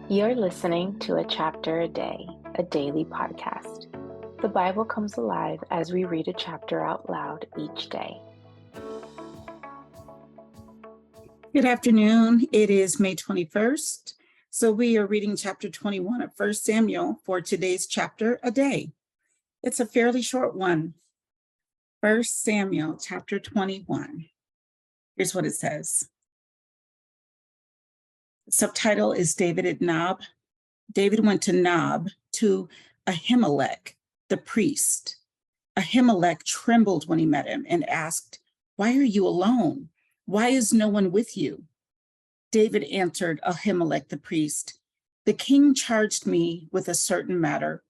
You're listening to A Chapter a Day, a daily podcast. The Bible comes alive as we read a chapter out loud each day. Good afternoon. It is May 21st. So we are reading chapter 21 of 1 Samuel for today's chapter a day. It's a fairly short one. 1 Samuel chapter 21. Here's what it says. The subtitle is David at Nob. David went to Nob to Ahimelech, the priest. Ahimelech trembled when he met him and asked, "Why are you alone? Why is no one with you?" David answered Ahimelech the priest, "The king charged me with a certain matter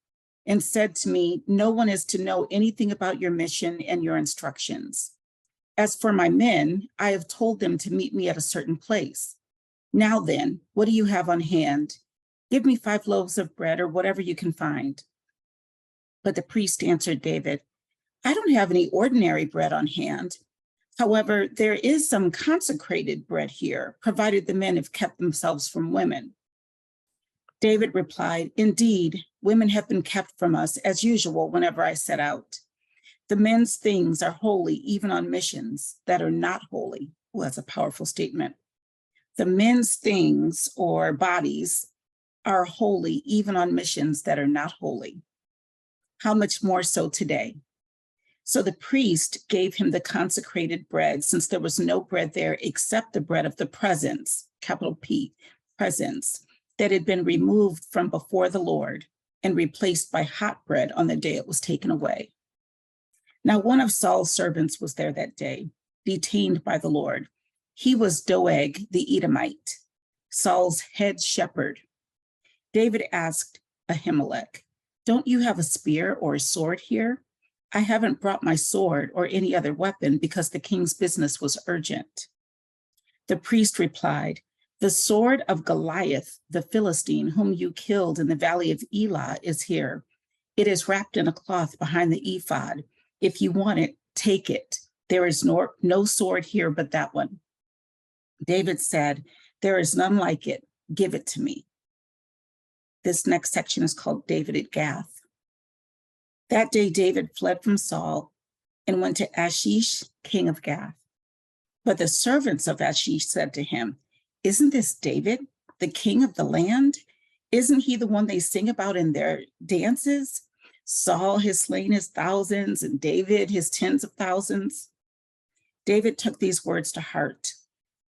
and said to me, 'No one is to know anything about your mission and your instructions.' As for my men, I have told them to meet me at a certain place. Now then, what do you have on hand? Give me 5 loaves of bread or whatever you can find." But the priest answered David, "I don't have any ordinary bread on hand. However, there is some consecrated bread here, provided the men have kept themselves from women." David replied, "Indeed, women have been kept from us as usual whenever I set out. The men's things are holy even on missions that are not holy." Well, that's a powerful statement. The men's things or bodies are holy even on missions that are not holy. How much more so today? So the priest gave him the consecrated bread, since there was no bread there except the bread of the presence, capital P, presence, that had been removed from before the Lord and replaced by hot bread on the day it was taken away. Now one of Saul's servants was there that day, detained by the Lord. He was Doeg the Edomite, Saul's head shepherd. David asked Ahimelech, "Don't you have a spear or a sword here?" "I haven't brought my sword or any other weapon because the king's business was urgent." The priest replied, "The sword of Goliath, the Philistine, whom you killed in the valley of Elah, is here. It is wrapped in a cloth behind the ephod. If you want it, take it. There is no sword here but that one." David said, "There is none like it. Give it to me." This next section is called David at Gath. That day, David fled from Saul and went to Achish, king of Gath. But the servants of Achish said to him, "Isn't this David, the king of the land? Isn't he the one they sing about in their dances? Saul has slain his thousands and David his tens of thousands." David took these words to heart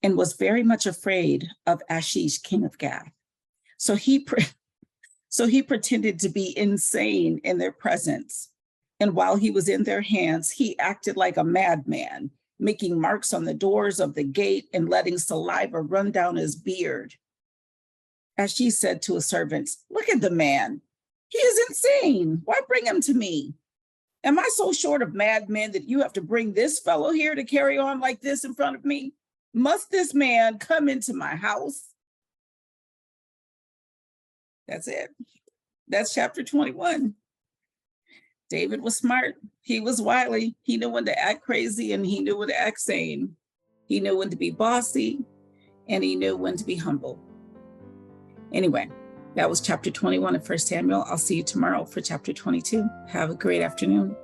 and was very much afraid of Achish, king of Gath. So he pretended to be insane in their presence. And while he was in their hands, he acted like a madman, making marks on the doors of the gate and letting saliva run down his beard. As she said to his servants, "Look at the man. He is insane. Why bring him to me? Am I so short of madmen that you have to bring this fellow here to carry on like this in front of me? Must this man come into my house?" That's it. That's chapter 21. David was smart. He was wily. He knew when to act crazy and he knew when to act sane. He knew when to be bossy and he knew when to be humble. Anyway, that was chapter 21 of 1 Samuel. I'll see you tomorrow for chapter 22. Have a great afternoon.